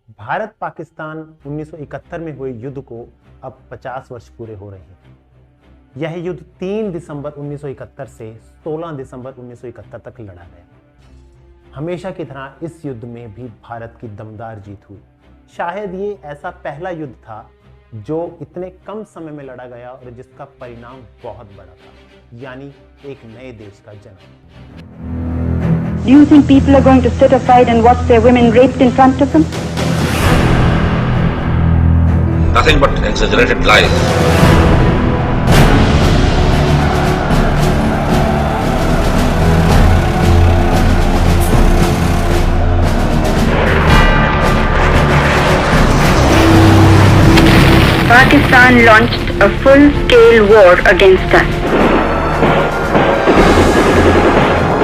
भारत पाकिस्तान 1971 में हुए युद्ध को अब 50 वर्ष पूरे हो रहे हैं। यह युद्ध 3 दिसंबर 1971 से 16 दिसंबर 1971 तक लड़ा गया। हमेशा की तरह इस युद्ध में भी भारत की दमदार जीत हुई। शायद ये ऐसा पहला युद्ध था जो इतने कम समय में लड़ा गया और जिसका परिणाम बहुत बड़ा था, यानी एक नए देश का जन्म। Do you think people are going to sit aside and watch their women raped in front of them? Nothing but exaggerated lies. Pakistan launched a full-scale war against us.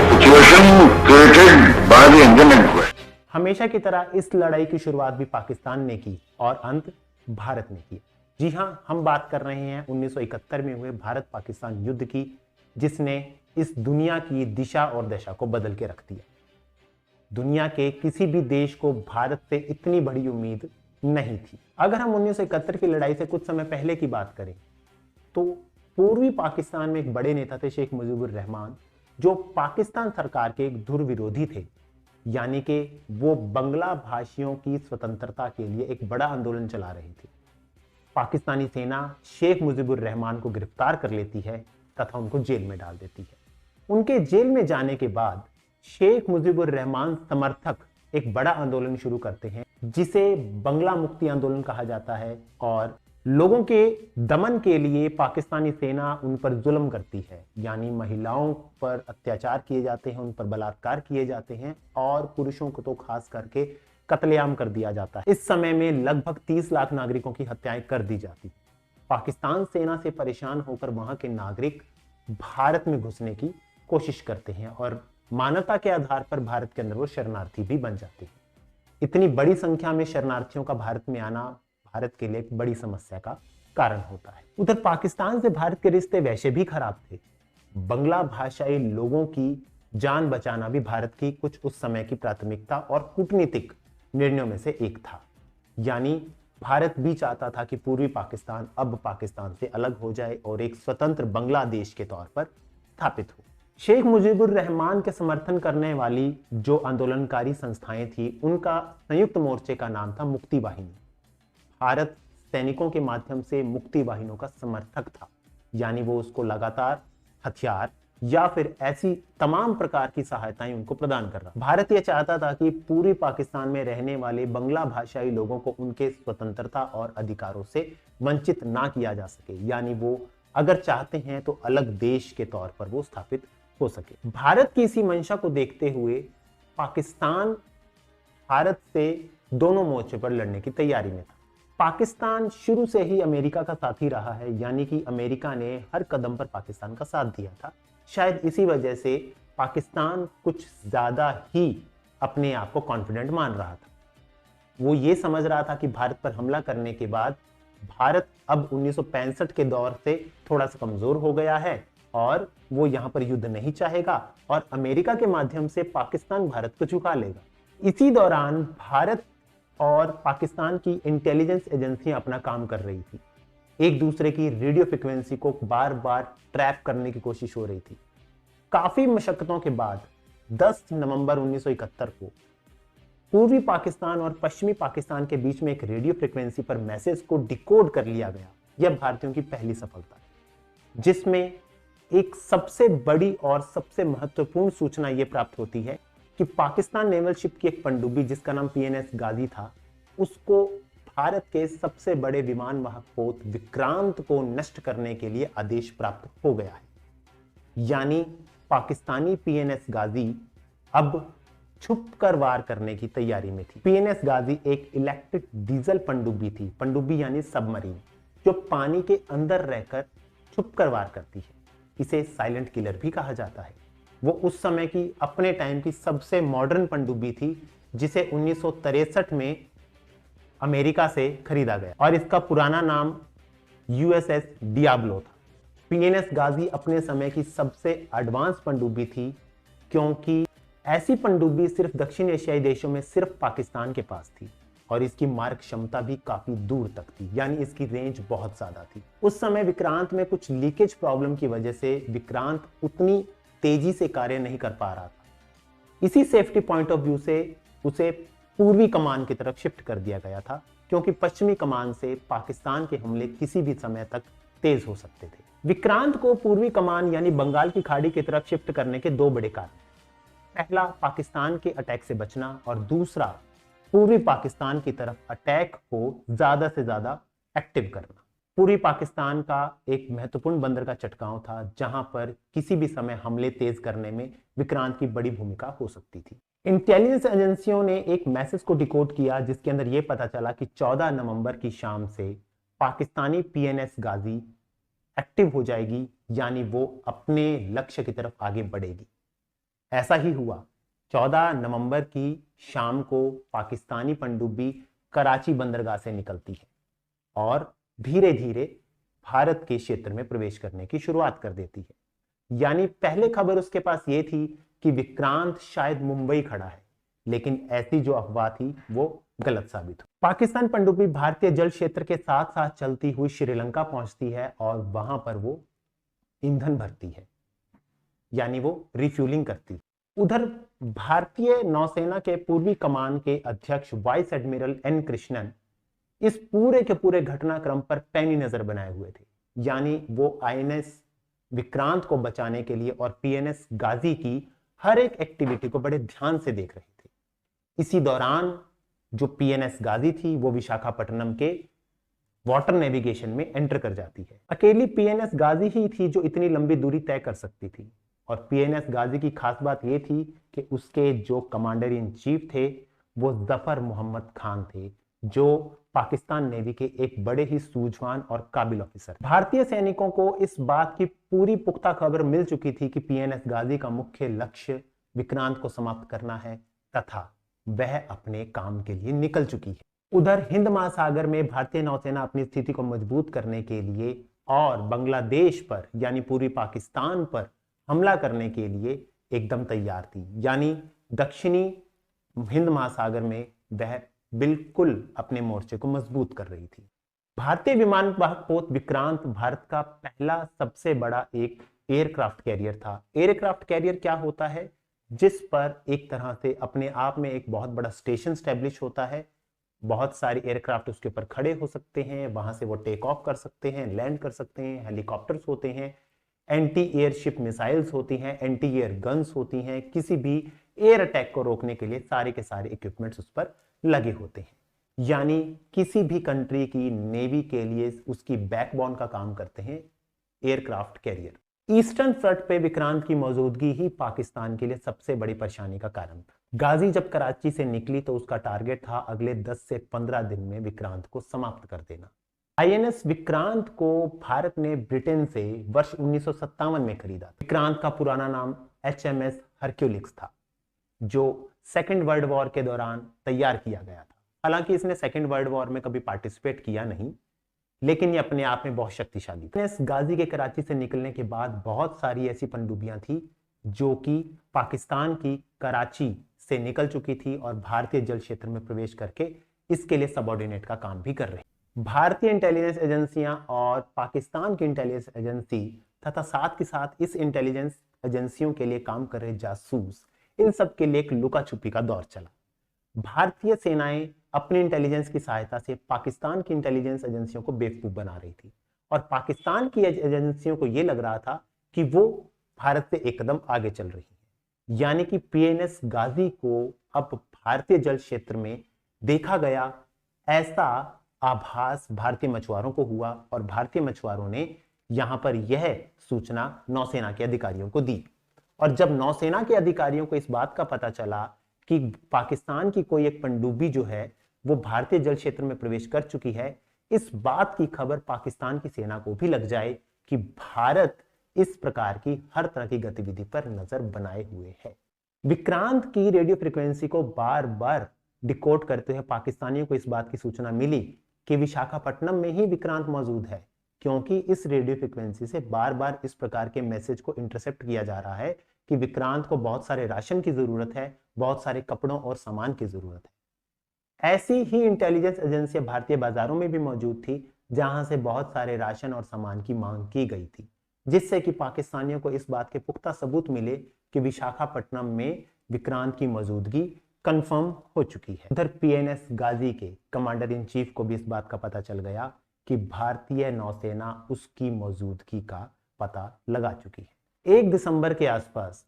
Situation created by the Indian Empire. हमेशा की तरह इस लड़ाई की शुरुआत भी पाकिस्तान ने की और अंत भारत ने किया। जी हां, हम बात कर रहे हैं 1971 में हुए भारत पाकिस्तान युद्ध की, जिसने इस दुनिया की दिशा और दशा को बदल के रख दिया। दुनिया के किसी भी देश को भारत से इतनी बड़ी उम्मीद नहीं थी। अगर हम 1971 की लड़ाई से कुछ समय पहले की बात करें तो पूर्वी पाकिस्तान में एक बड़े नेता थे शेख मुजीबुर रहमान, जो पाकिस्तान सरकार के एक धुर विरोधी थे, यानी कि वो बंगला भाषियों की स्वतंत्रता के लिए एक बड़ा आंदोलन चला रहे थे। पाकिस्तानी सेना शेख मुजीबुर रहमान को गिरफ्तार कर लेती है तथा उनको जेल में डाल देती है। उनके जेल में जाने के बाद शेख मुजीबुर रहमान समर्थक एक बड़ा आंदोलन शुरू करते हैं, जिसे बंगला मुक्ति आंदोलन कहा जाता है, और लोगों के दमन के लिए पाकिस्तानी सेना उन पर जुल्म करती है, यानी महिलाओं पर अत्याचार किए जाते हैं, उन पर बलात्कार किए जाते हैं और पुरुषों को तो खास करके कत्लेआम कर दिया जाता है। इस समय में लगभग 30 लाख नागरिकों की हत्याएं कर दी जाती। पाकिस्तान सेना से परेशान होकर वहां के नागरिक भारत में घुसने की कोशिश करते हैं और मानवता के आधार पर भारत के अंदर वो शरणार्थी भी बन जाते हैं। इतनी बड़ी संख्या में शरणार्थियों का भारत में आना भारत के लिए एक बड़ी समस्या का कारण होता है। उधर पाकिस्तान से भारत के रिश्ते वैसे भी खराब थे। बंगला भाषाई लोगों की जान बचाना भी भारत की कुछ उस समय की प्राथमिकता और कूटनीतिक निर्णयों में से एक था। यानी भारत भी चाहता था कि पूर्वी पाकिस्तान अब पाकिस्तान से अलग हो जाए और एक स्वतंत्र बांग्लादेश के तौर पर स्थापित हो। शेख मुजीबुर रहमान के समर्थन करने वाली जो आंदोलनकारी संस्थाएं थी, उनका संयुक्त मोर्चे का नाम था मुक्ति वाहिनी। भारत सैनिकोों के माध्यम से मुक्ति वाहिनियों का समर्थक था, यानी वो उसको लगातार हथियार या फिर ऐसी तमाम प्रकार की सहायताएं उनको प्रदान कर रहा। भारत यह चाहता था कि पूरी पाकिस्तान में रहने वाले बंगला भाषाई लोगों को उनके स्वतंत्रता और अधिकारों से वंचित ना किया जा सके, यानी वो अगर चाहते हैं तो अलग देश के तौर पर वो स्थापित हो सके। भारत की इसी मंशा को देखते हुए पाकिस्तान भारत से दोनों मोर्चे पर लड़ने की तैयारी में था। पाकिस्तान शुरू से ही अमेरिका का साथी रहा है, यानी कि अमेरिका ने हर कदम पर पाकिस्तान का साथ दिया था। शायद इसी वजह से पाकिस्तान कुछ ज्यादा ही अपने आप को कॉन्फिडेंट मान रहा था। वो ये समझ रहा था कि भारत पर हमला करने के बाद भारत अब 1965 के दौर से थोड़ा सा कमजोर हो गया है और वो यहां पर युद्ध नहीं चाहेगा और अमेरिका के माध्यम से पाकिस्तान भारत को झुका लेगा। इसी दौरान भारत और पाकिस्तान की इंटेलिजेंस एजेंसियां अपना काम कर रही थी। एक दूसरे की रेडियो फ्रीक्वेंसी को बार बार ट्रैप करने की कोशिश हो रही थी। काफी मशक्कतों के बाद 10 नवंबर 1971 को पूर्वी पाकिस्तान और पश्चिमी पाकिस्तान के बीच में एक रेडियो फ्रीक्वेंसी पर मैसेज को डिकोड कर लिया गया। यह भारतीयों की पहली सफलता है, जिसमें एक सबसे बड़ी और सबसे महत्वपूर्ण सूचना यह प्राप्त होती है कि पाकिस्तान नेवल शिप की एक पनडुब्बी जिसका नाम पीएनएस गाजी था, उसको भारत के सबसे बड़े विमान वाहक पोत विक्रांत को नष्ट करने के लिए आदेश प्राप्त हो गया है। यानी पाकिस्तानी पीएनएस गाजी अब छुपकर वार करने की तैयारी में थी। पीएनएस गाजी एक इलेक्ट्रिक डीजल पनडुब्बी थी। पनडुब्बी यानी सबमरीन, जो पानी के अंदर रहकर छुपकर वार करती है। इसे साइलेंट किलर भी कहा जाता है। वो उस समय की अपने टाइम की सबसे मॉडर्न पनडुब्बी थी, जिसे 1963 में अमेरिका से खरीदा गया और इसका पुराना नाम यूएसएस डियाब्लो था। पीएनएस गाजी अपने समय की सबसे एडवांस पनडुब्बी थी, क्योंकि ऐसी पनडुब्बी सिर्फ दक्षिण एशियाई देशों में सिर्फ पाकिस्तान के पास थी और इसकी मारक क्षमता भी काफी दूर तक थी, यानी इसकी रेंज बहुत ज्यादा थी। उस समय विक्रांत में कुछ लीकेज प्रॉब्लम की वजह से विक्रांत उतनी तेजी से कार्य नहीं कर पा रहा था। इसी सेफ्टी पॉइंट ऑफ व्यू से उसे पूर्वी कमान की तरफ शिफ्ट कर दिया गया था, क्योंकि पश्चिमी कमान से पाकिस्तान के हमले किसी भी समय तक तेज हो सकते थे। विक्रांत को पूर्वी कमान यानी बंगाल की खाड़ी की तरफ शिफ्ट करने के दो बड़े कारण, पहला पाकिस्तान के अटैक से बचना और दूसरा पूर्वी पाकिस्तान की तरफ अटैक को ज्यादा से ज्यादा एक्टिव करना। पूर्वी पाकिस्तान का एक महत्वपूर्ण बंदर का चटगांव था, जहां पर किसी भी समय हमले तेज करने में विक्रांत की बड़ी भूमिका हो सकती थी। इंटेलिजेंस एजेंसियों ने एक मैसेज को डिकोड किया, जिसके अंदर यह पता चला कि 14 नवंबर की शाम से पाकिस्तानी PNS गाजी एक्टिव हो जाएगी, यानी वो अपने लक्ष्य की तरफ आगे बढ़ेगी। ऐसा ही हुआ। 14 नवंबर की शाम को पाकिस्तानी पनडुब्बी कराची बंदरगाह से निकलती है और धीरे धीरे भारत के क्षेत्र में प्रवेश करने की शुरुआत कर देती है। यानी पहले खबर उसके पास ये थी कि विक्रांत शायद मुंबई खड़ा है, लेकिन ऐसी जो अफवाह थी वो गलत साबित हुई। पाकिस्तान पनडुब्बी भारतीय जल क्षेत्र के साथ साथ चलती हुई श्रीलंका पहुंचती है और वहां पर वो ईंधन भरती है, यानी वो रिफ्यूलिंग करती है। उधर भारतीय नौसेना के पूर्वी कमान के अध्यक्ष वाइस एडमिरल N कृष्णन इस पूरे के पूरे घटनाक्रम पर पैनी नजर बनाए हुए थे, यानी वो INS विक्रांत को बचाने के लिए और PNS गाजी की हर एक एक्टिविटी को बड़े ध्यान से देख रहे थे। इसी दौरान जो PNS गाजी थी वो विशाखापट्टनम के वाटर नेविगेशन में एंटर कर जाती है। अकेली PNS गाजी ही थी जो इतनी लंबी दूरी तय कर सकती थी, और PNS गाजी की खास बात यह थी कि उसके जो कमांडर इन चीफ थे वो जफर मोहम्मद खान थे, जो पाकिस्तान नेवी के एक बड़े ही सूझवान और काबिल ऑफिसर। भारतीय सैनिकों को इस बात की पूरी पुख्ता खबर मिल चुकी थी कि PNS गाजी का मुख्य लक्ष्य विक्रांत को समाप्त करना है तथा वह अपने काम के लिए निकल चुकी है। उधर हिंद महासागर में भारतीय नौसेना अपनी स्थिति को मजबूत करने के लिए और बांग्लादेश पर यानी पूर्वी पाकिस्तान पर हमला करने के लिए एकदम तैयार थी, यानी दक्षिणी हिंद महासागर में वह बिल्कुल अपने मोर्चे को मजबूत कर रही थी। भारतीय विमान वाहक पोत विक्रांत भारत का पहला सबसे बड़ा एक एयरक्राफ्ट कैरियर था। एयरक्राफ्ट कैरियर क्या होता है? जिस पर एक तरह से अपने आप में एक बहुत बड़ा स्टेशन स्टैब्लिश होता है, बहुत सारे एयरक्राफ्ट उसके ऊपर खड़े हो सकते हैं, वहां से वो टेक ऑफ कर सकते हैं, लैंड कर सकते हैं, हेलीकॉप्टर्स होते हैं, एंटी एयरशिप मिसाइल्स होती हैं, एंटी एयर गन्स होती हैं, किसी भी एयर अटैक को रोकने के लिए सारे के सारे इक्विपमेंट्स उस पर लगे होते हैं। यानी किसी भी कंट्री की नेवी के लिए उसकी बैकबोन का काम करते हैं एयरक्राफ्ट कैरियर। ईस्टर्न फ्रंट पे विक्रांत की मौजूदगी ही पाकिस्तान के लिए सबसे बड़ी परेशानी का कारण था। गाजी जब कराची से निकली तो उसका टारगेट था अगले 10 से 15 दिन में विक्रांत को समाप्त कर देना। INS विक्रांत को भारत ने ब्रिटेन से वर्ष 1957 में खरीदा। विक्रांत का पुराना नाम HMS हरक्यूलिस था, जो सेकेंड वर्ल्ड वॉर के दौरान तैयार किया गया था। हालांकि इसने सेकेंड वर्ल्ड वॉर में कभी पार्टिसिपेट किया नहीं, लेकिन ये अपने आप में बहुत शक्तिशाली था। इस गाजी के कराची से निकलने के बाद बहुत सारी ऐसी पनडुब्बियां थी जो कि पाकिस्तान की कराची से निकल चुकी थी और भारतीय जल क्षेत्र में प्रवेश करके इसके लिए सबऑर्डिनेट का काम भी कर रही। भारतीय इंटेलिजेंस एजेंसियां और पाकिस्तान की इंटेलिजेंस एजेंसी तथा साथ के साथ इस इंटेलिजेंस एजेंसियों के लिए काम कर रहे जासूस, इन सब के लिए एक लुका छुपी का दौर चला। भारतीय सेनाएं अपनी इंटेलिजेंस की सहायता से पाकिस्तान की इंटेलिजेंस एजेंसियों को बेवकूफ बना रही थी और पाकिस्तान की एजेंसियों को यह लग रहा था कि वो भारत से एक कदम आगे चल रही है। यानी कि PNS गाजी को अब भारतीय जल क्षेत्र में देखा गया, ऐसा आभास भारतीय मछुआरों को हुआ और भारतीय मछुआरों ने यहां पर यह सूचना नौसेना के अधिकारियों को दी। और जब नौसेना के अधिकारियों को इस बात का पता चला कि पाकिस्तान की कोई एक पनडुब्बी जो है वो भारतीय जल क्षेत्र में प्रवेश कर चुकी है, इस बात की खबर पाकिस्तान की सेना को भी लग जाए कि भारत इस प्रकार की हर तरह की गतिविधि पर नजर बनाए हुए है। विक्रांत की रेडियो फ्रीक्वेंसी को बार बार डिकोड करते हुए पाकिस्तानियों को इस बात की सूचना मिली कि विशाखापट्टनम में ही विक्रांत मौजूद है, क्योंकि इस रेडियो फ्रीक्वेंसी से बार बार इस प्रकार के मैसेज को इंटरसेप्ट किया जा रहा है कि विक्रांत को बहुत सारे राशन की जरूरत है, बहुत सारे कपड़ों और सामान की जरूरत ऐसी ही इंटेलिजेंस एजेंसियां भारतीय बाजारों में भी मौजूद थी, जहां से बहुत सारे राशन और सामान की मांग की गई थी, जिससे कि पाकिस्तानियों को इस बात के पुख्ता सबूत मिले कि विशाखापट्टनम में विक्रांत की मौजूदगी कंफर्म हो चुकी है। उधर पीएनएस गाजी के कमांडर इन चीफ को भी इस बात का पता चल गया कि भारतीय नौसेना उसकी मौजूदगी का पता लगा चुकी है। 1 दिसंबर के आसपास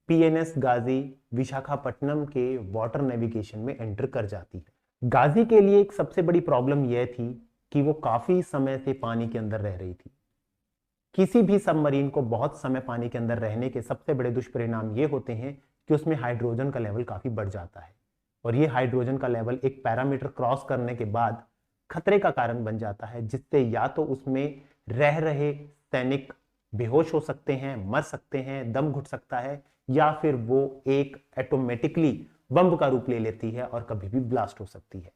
पीएनएस गाजी विशाखापट्टनम के वाटर नेविगेशन में एंटर कर जाती है। गाजी के लिए एक सबसे बड़ी प्रॉब्लम यह थी कि वो काफी समय से पानी के अंदर रह रही थी। किसी भी सबमरीन को बहुत समय पानी के अंदर रहने के सबसे बड़े दुष्परिणाम ये होते हैं कि उसमें हाइड्रोजन का लेवल काफी बढ़ जाता है, और ये हाइड्रोजन का लेवल एक पैरामीटर क्रॉस करने के बाद खतरे का कारण बन जाता है, जिससे या तो उसमें रह रहे सैनिक बेहोश हो सकते हैं, मर सकते हैं, दम घुट सकता है, या फिर वो एक ऑटोमेटिकली बम का रूप ले लेती है और कभी भी ब्लास्ट हो सकती है।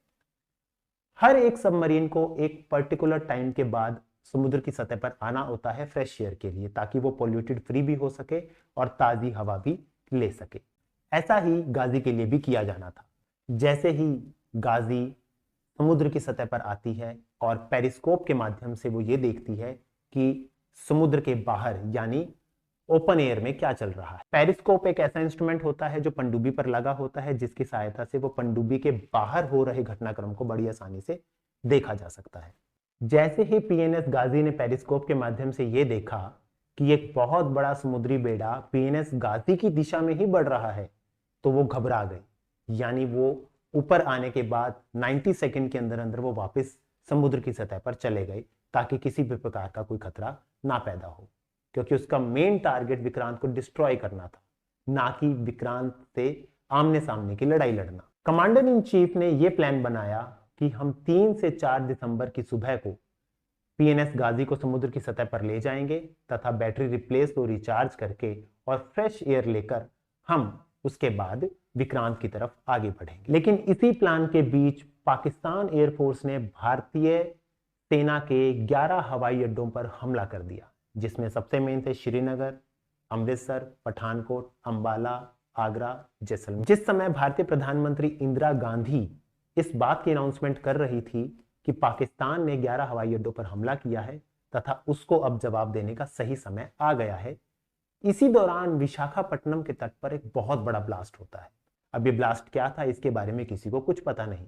हर एक सबमरीन को एक पर्टिकुलर टाइम के बाद समुद्र की सतह पर आना होता है फ्रेश एयर के लिए, ताकि वो पोल्यूटेड फ्री भी हो सके और ताजी हवा भी ले सके। ऐसा ही गाजी के लिए भी किया जाना था। जैसे ही गाजी समुद्र की सतह पर आती है और पेरिस्कोप के माध्यम से वो ये देखती है कि समुद्र के बाहर यानी ओपन एयर में क्या चल रहा है। पेरिस्कोप एक ऐसा इंस्ट्रूमेंट होता है जो पनडुब्बी पर लगा होता है, जिसकी सहायता से वो पनडुब्बी के बाहर हो रहे घटनाक्रम को बड़ी आसानी से देखा जा सकता है। जैसे ही पीएनएस गाजी ने पेरिस्कोप के माध्यम से ये देखा कि एक बहुत बड़ा समुद्री बेड़ा पीएनएस गाजी की दिशा में ही बढ़ रहा है, तो वो घबरा गई। यानी वो ऊपर आने के बाद 90 सेकंड के अंदर अंदर वो वापस समुद्र की सतह पर चले गए, ताकि किसी भी प्रकार का कोई खतरा ना पैदा हो, क्योंकि उसका मेन टारगेट विक्रांत को डिस्ट्रॉय करना था, ना कि विक्रांत से आमने सामने की लड़ाई लड़ना। कमांडर इन चीफ ने यह प्लान बनाया कि हम 3 से 4 दिसंबर की सुबह को पीएनएस गाजी को समुद्र की सतह पर ले जाएंगे तथा बैटरी रिप्लेस और रिचार्ज करके और फ्रेश एयर लेकर हम उसके बाद विक्रांत की तरफ आगे बढ़ेंगे। लेकिन इसी प्लान के बीच पाकिस्तान एयरफोर्स ने भारतीय सेना के 11 हवाई अड्डों पर हमला कर दिया, जिसमें सबसे मेन थे श्रीनगर, अमृतसर, पठानकोट, अंबाला, आगरा, जैसलमेर। जिस समय भारतीय प्रधानमंत्री इंदिरा गांधी इस बात की अनाउंसमेंट कर रही थी कि पाकिस्तान ने 11 हवाई अड्डों पर हमला किया है तथा उसको अब जवाब देने का सही समय आ गया है, इसी दौरान विशाखापट्टनम के तट पर एक बहुत बड़ा ब्लास्ट होता है। अब ये ब्लास्ट क्या था, इसके बारे में किसी को कुछ पता नहीं।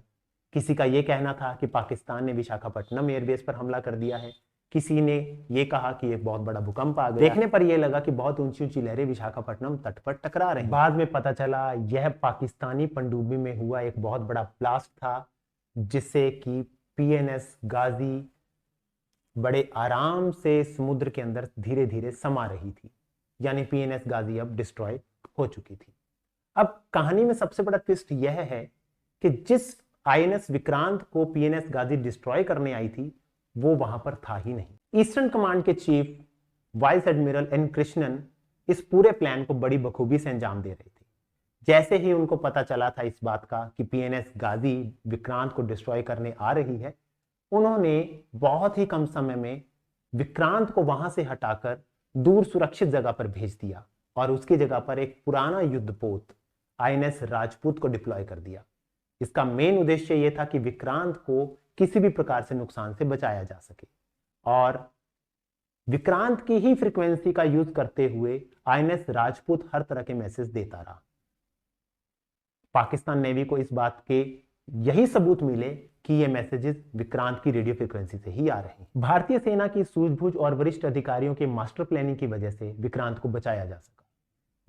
किसी का यह कहना था कि पाकिस्तान ने विशाखापट्टनम एयरबेस पर हमला कर दिया है, किसी ने यह कहा कि एक बहुत बड़ा भूकंप आ गया। देखने पर यह लगा कि बहुत ऊंची ऊंची लहरें विशाखापट्टनम तट पर टकरा रही। बाद में पता चला यह पाकिस्तानी पनडुब्बी में हुआ एक बहुत बड़ा ब्लास्ट था, जिससे कि पीएनएस गाजी बड़े आराम से समुद्र के अंदर धीरे धीरे समा रही थी, यानी पीएनएस गाजी अब डिस्ट्रॉय हो चुकी थी। अब कहानी में सबसे बड़ा ट्विस्ट यह है कि जिस आईएनएस विक्रांत को पीएनएस गाजी डिस्ट्रॉय करने आई थी, वो वहां पर था ही नहीं। ईस्टर्न कमांड के chief vice admiral N Krishnan इस पूरे प्लान को बड़ी बखूबी से अंजाम दे रहे थे। जैसे ही उनको पता चला था इस बात का कि पीएनएस गाजी विक्रांत को डिस्ट्रॉय करने आ रही है, उन्होंने बहुत ही कम समय में विक्रांत को वहां से हटाकर दूर सुरक्षित जगह पर भेज दिया और उसकी जगह पर एक पुराना युद्धपोत आईएनएस राजपूत को डिप्लॉय कर दिया। इसका मेन उद्देश्य यह था कि विक्रांत को किसी भी प्रकार से नुकसान से बचाया जा सके, और विक्रांत की ही फ्रीक्वेंसी का यूज करते हुए आईएनएस राजपूत हर तरह के मैसेज देता रहा। पाकिस्तान नेवी को इस बात के यही सबूत मिले कि ये मैसेजेस विक्रांत की रेडियो फ्रीक्वेंसी से ही आ रहे हैं। भारतीय सेना की सूझबूझ और वरिष्ठ अधिकारियों के मास्टर प्लानिंग की वजह से विक्रांत को बचाया जा सका।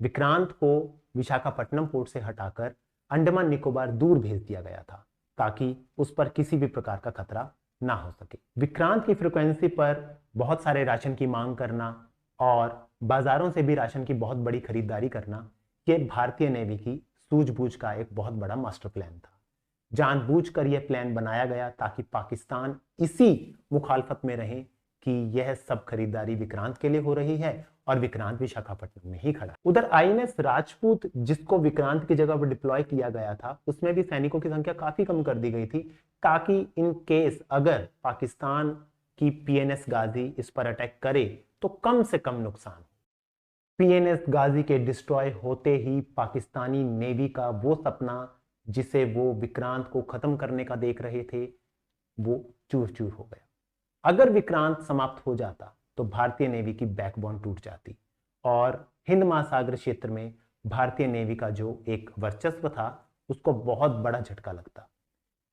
विक्रांत को विशाखापट्टनम पोर्ट से हटाकर अंडमान निकोबार दूर भेज दिया गया था, ताकि उस पर किसी भी प्रकार का खतरा ना हो सके। विक्रांत की फ्रीक्वेंसी पर बहुत सारे राशन की मांग करना और बाजारों से भी राशन की बहुत बड़ी खरीदारी करना, यह भारतीय नेवी की सूझबूझ का एक बहुत बड़ा मास्टर प्लान था। जानबूझकर यह प्लान बनाया गया ताकि पाकिस्तान इसी मुखालफत में रहे कि यह सब खरीदारी विक्रांत के लिए हो रही है और विक्रांत विशाखापट्टनम में ही खड़ा। उधर आईएनएस राजपूत, जिसको विक्रांत की जगह पर डिप्लॉय किया गया था, उसमें भी सैनिकों की संख्या काफी कम कर दी गई थी, ताकि इन केस अगर पाकिस्तान की पीएनएस गाजी इस पर अटैक करे तो कम से कम नुकसान। पीएनएस गाजी के डिस्ट्रॉय होते ही पाकिस्तानी नेवी का वो सपना जिसे वो विक्रांत को खत्म करने का देख रहे थे वो चूर चूर हो गया। अगर विक्रांत समाप्त हो जाता तो भारतीय नेवी की बैकबोन टूट जाती और हिंद महासागर क्षेत्र में भारतीय नेवी का जो एक वर्चस्व था उसको बहुत बड़ा झटका लगता,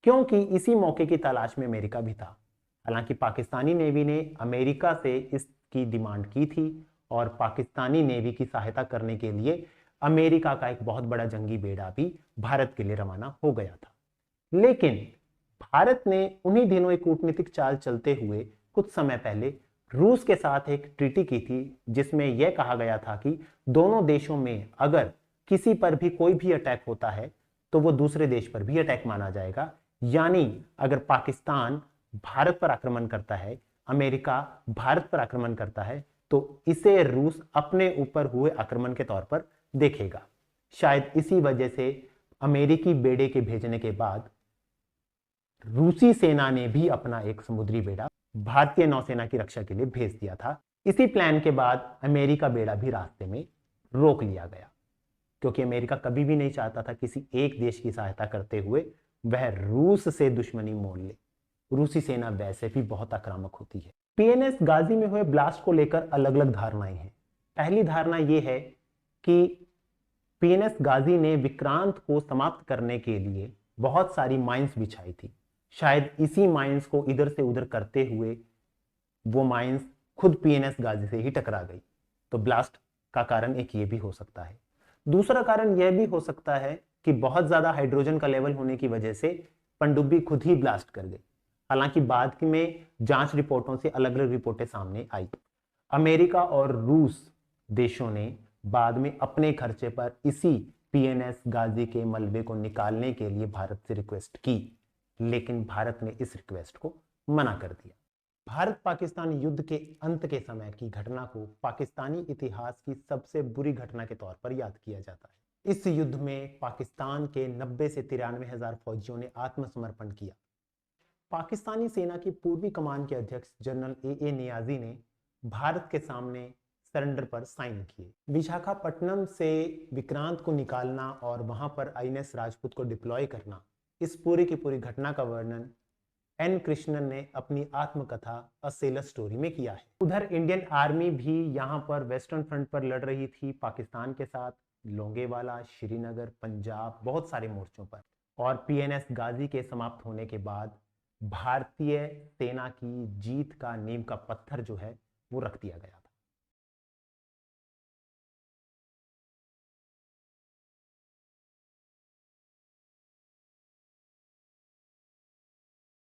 क्योंकि इसी मौके की तलाश में अमेरिका भी था। हालांकि पाकिस्तानी नेवी ने अमेरिका से इसकी डिमांड की थी और पाकिस्तानी नेवी की सहायता करने के लिए अमेरिका का एक बहुत बड़ा जंगी बेड़ा भी भारत के लिए रवाना हो गया था। लेकिन भारत ने उन्हीं दिनों एक कूटनीतिक चाल चलते हुए कुछ समय पहले रूस के साथ एक ट्रीटी की थी, जिसमें यह कहा गया था कि दोनों देशों में अगर किसी पर भी कोई भी अटैक होता है तो वो दूसरे देश पर भी अटैक माना जाएगा। यानी अगर पाकिस्तान भारत पर आक्रमण करता है, अमेरिका भारत पर आक्रमण करता है, तो इसे रूस अपने ऊपर हुए आक्रमण के तौर पर देखेगा। शायद इसी वजह से अमेरिकी बेड़े के भेजने के बाद रूसी सेना ने भी अपना एक समुद्री बेड़ा भारतीय नौसेना की रक्षा के लिए भेज दिया था। इसी प्लान के बाद अमेरिका बेड़ा भी रास्ते में रोक लिया गया, क्योंकि अमेरिका कभी भी नहीं चाहता था किसी एक देश की सहायता करते हुए वह रूस से दुश्मनी मोल ले। रूसी सेना वैसे भी बहुत आक्रामक होती है। पीएनएस गाजी में हुए ब्लास्ट को लेकर अलग अलग धारणाएं हैं। पहली धारणा यह है कि पीएनएस गाजी ने विक्रांत को समाप्त करने के लिए बहुत सारी माइंस बिछाई थी। शायद इसी माइंस को इधर से उधर करते हुए वो माइंस खुद पीएनएस गाजी से ही टकरा गई, तो ब्लास्ट का कारण एक ये भी हो सकता है। दूसरा कारण यह भी हो सकता है कि बहुत ज्यादा हाइड्रोजन का लेवल होने की वजह से पनडुब्बी खुद ही ब्लास्ट कर गई। हालांकि बाद में जांच रिपोर्टों से अलग अलग रिपोर्टें सामने आई। अमेरिका और रूस देशों ने बाद में अपने खर्चे पर इसी पीएनएस गाजी के मलबे को निकालने के लिए भारत से रिक्वेस्ट की, लेकिन भारत ने इस रिक्वेस्ट को मना कर दिया। भारत पाकिस्तान युद्ध के अंत के समय की घटना को पाकिस्तानी इतिहास की सबसे बुरी घटना के तौर पर याद किया जाता है। इस युद्ध में पाकिस्तान के 90 से 93 हजार फौजियों ने आत्मसमर्पण किया। पाकिस्तानी सेना की पूर्वी कमान के अध्यक्ष जनरल ए नियाजी ने भारत के सामने सरेंडर पर साइन किए। विशाखापट्टनम से विक्रांत को निकालना और वहां पर आईएनएस राजपूत को डिप्लॉय करना, इस पूरी की पूरी घटना का वर्णन एन कृष्णन ने अपनी आत्मकथा अ सेलर स्टोरी में किया है। उधर इंडियन आर्मी भी यहां पर वेस्टर्न फ्रंट पर लड़ रही थी पाकिस्तान के साथ, लोंगेवाला, श्रीनगर, पंजाब, बहुत सारे मोर्चों पर। और पीएनएस गाजी के समाप्त होने के बाद भारतीय सेना की जीत का नींव का पत्थर जो है वो रख दिया गया।